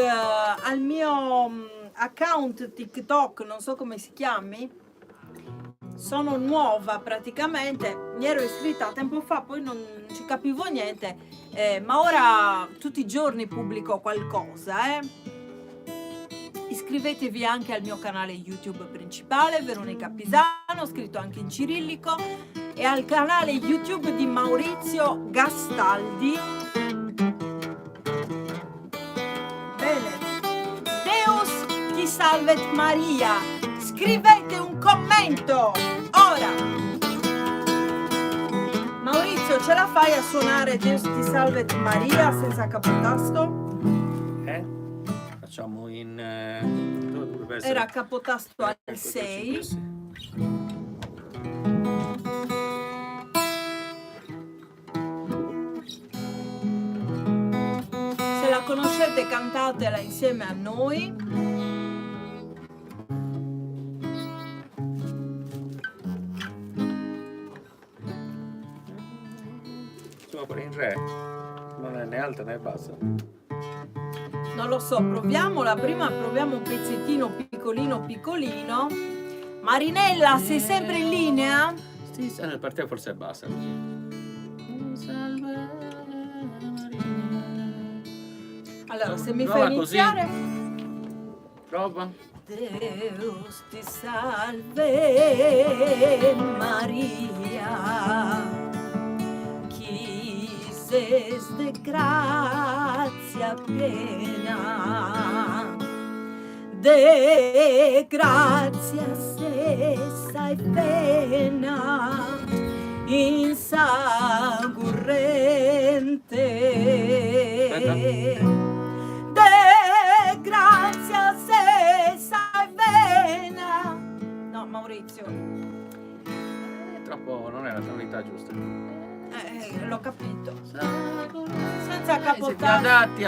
al mio account TikTok, non so come si chiami. Sono nuova praticamente, mi ero iscritta tempo fa, poi non ci capivo niente, ma ora tutti i giorni pubblico qualcosa. Iscrivetevi anche al mio canale YouTube principale, Veronica Pisano, scritto anche in cirillico, e al canale YouTube di Maurizio Gastaldi. Bene, Deus ti salvet Maria, scrivete un commento ora. Maurizio, ce la fai a suonare Deus ti salvet Maria senza capotasto? Facciamo in... Era capotasto al 6. Se la conoscete, cantatela insieme a noi. Facciamo pure in re. Non è né alta né bassa. Non lo so, proviamola. Prima proviamo un pezzettino piccolino. Marinella, sei sempre in linea? Sì, per te forse è bassa. Allora, se mi Prova fai così. iniziare. Prova. Deus ti salve Maria, chi ses de grazia piena, de grazia stessa e pena, insagurrente. De grazia stessa e pena. No, Maurizio. Troppo, non è la tonalità giusta. L'ho capito. Senza Siete capotasto. adatti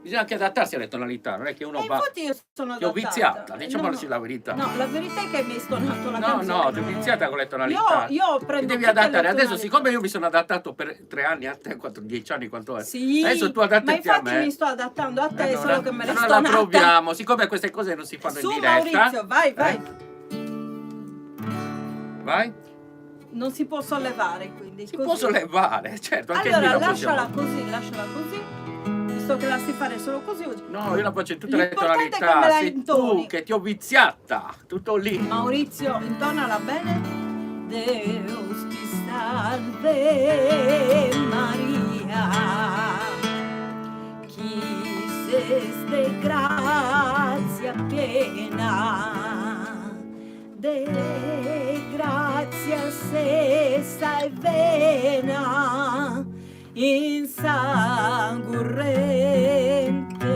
bisogna anche adattarsi alle tonalità, non è che uno va... Infatti io sono Ti ho adattata. viziata, diciamoci la verità. No, la verità è che mi hai stonato la canzone. No, ti ho viziata con le tonalità. Io Ti prendo devi tutte le adattare. Adesso, tonalità. siccome io mi sono adattato per 3 anni a te, 10 anni, quanto è? Sì, Adesso tu ma adattati a infatti me. mi sto adattando a te, Allora, solo che me le allora stonata. la proviamo. Siccome queste cose non si fanno Su, in diretta. Maurizio, vai. Vai. Non si può sollevare, quindi. Si così. può sollevare, certo. Anche Allora, qui la lasciala possiamo. così. Visto che la sai fare solo così. No, io la faccio in tutte le L'importante è che me tonalità. la Sei intoni. tu che ti ho viziata. Tutto lì. Maurizio, intonala bene. Deus ti salve Maria, chi ses de grazia piena, de grazia stessa e vena, insangurrente.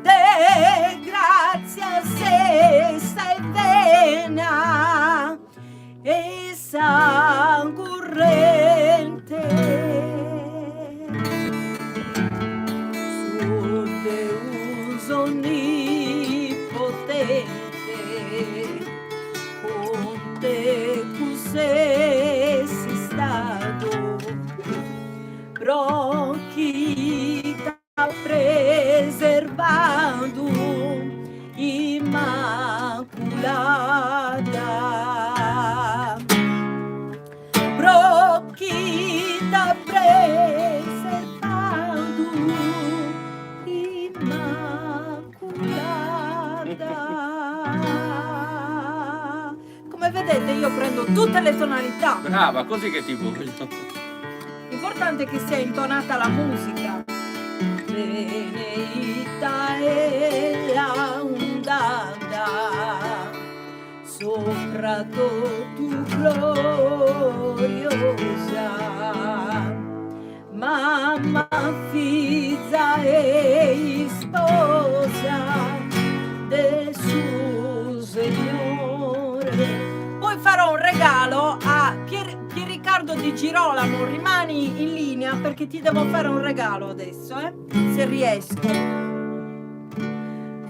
De grazia stessa e vena, insangurrente. Su Deus onnipotente, con te cusessi stato, pro chi t'ha preservato, immaculata. io prendo tutte le tonalità. Brava, così che ti voglio. L'importante è che sia intonata la musica. Benedita è la ondata, sopra tu gloriosa, mamma, figlia e sposa del suo Signore. Poi farò un regalo a Pierriccardo Di Girolamo, rimani in linea perché ti devo fare un regalo adesso, se riesco.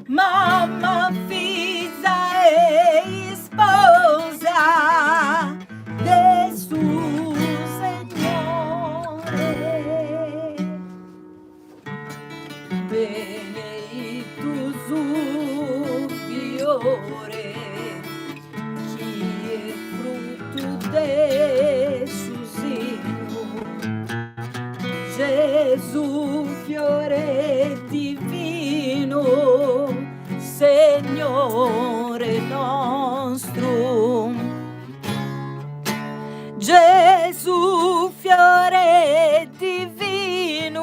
Mamma, figlia e sposa del suo Signore, benedetto suo fiore, del suo seno, Gesù fiore divino, Signore nostro. Gesù fiore divino,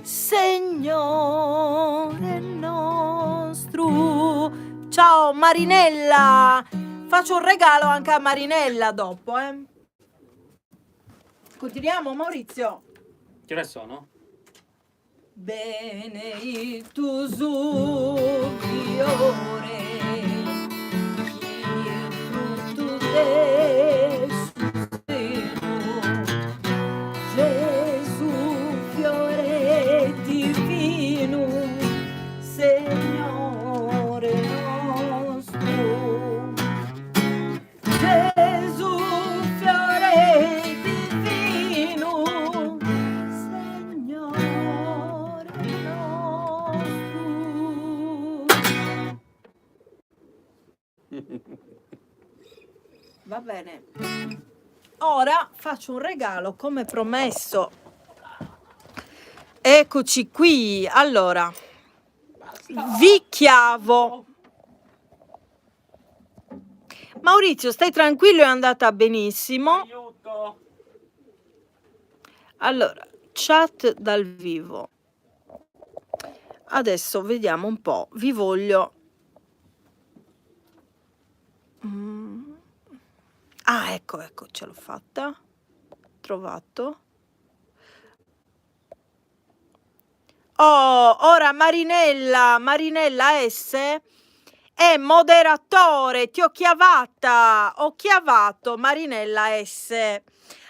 Signore nostro. Ciao Marinella! Faccio un regalo anche a Marinella dopo, Continuiamo, Maurizio. Che ore sono? Benedetto suo fiore, il frutto del suo seno, Gesù fiore divino, Signore nostro. Gesù fiore divino, Signore nostro. Va bene. Ora faccio un regalo come promesso. Eccoci qui. Allora, vi chiavo. Maurizio, stai tranquillo, è andata benissimo. Aiuto! Allora, chat dal vivo. Adesso vediamo un po'. Vi voglio... Ah, ecco, ce l'ho fatta. Trovato. Oh, ora Marinella S è moderatore, ti ho chiavata, ho chiavato Marinella S.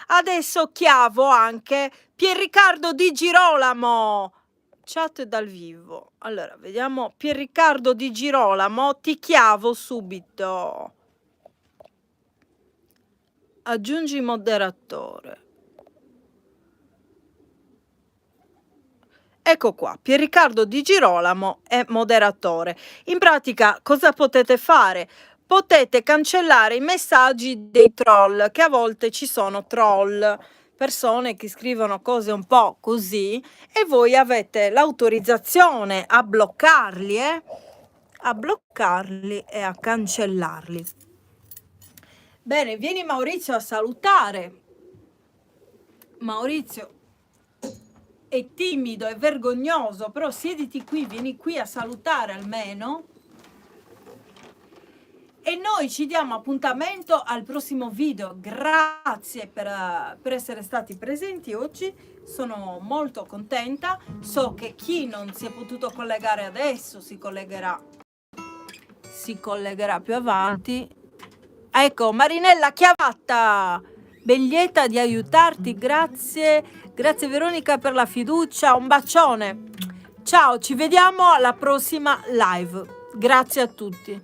Adesso chiavo anche Pierriccardo Di Girolamo. Chat dal vivo. Allora, vediamo Pierriccardo Di Girolamo, ti chiavo subito. Aggiungi moderatore. Ecco qua, Pierriccardo Di Girolamo è moderatore. In pratica cosa potete fare? Potete cancellare i messaggi dei troll, che a volte ci sono troll, persone che scrivono cose un po' così e voi avete l'autorizzazione a bloccarli e a cancellarli. Bene, vieni Maurizio a salutare. Maurizio è timido, è vergognoso, però siediti qui, vieni qui a salutare almeno. E noi ci diamo appuntamento al prossimo video. Grazie per essere stati presenti oggi, sono molto contenta. So che chi non si è potuto collegare adesso si collegherà più avanti. Ecco, Marinella Chiavatta, ben lieta di aiutarti, grazie Veronica per la fiducia, un bacione. Ciao, ci vediamo alla prossima live. Grazie a tutti.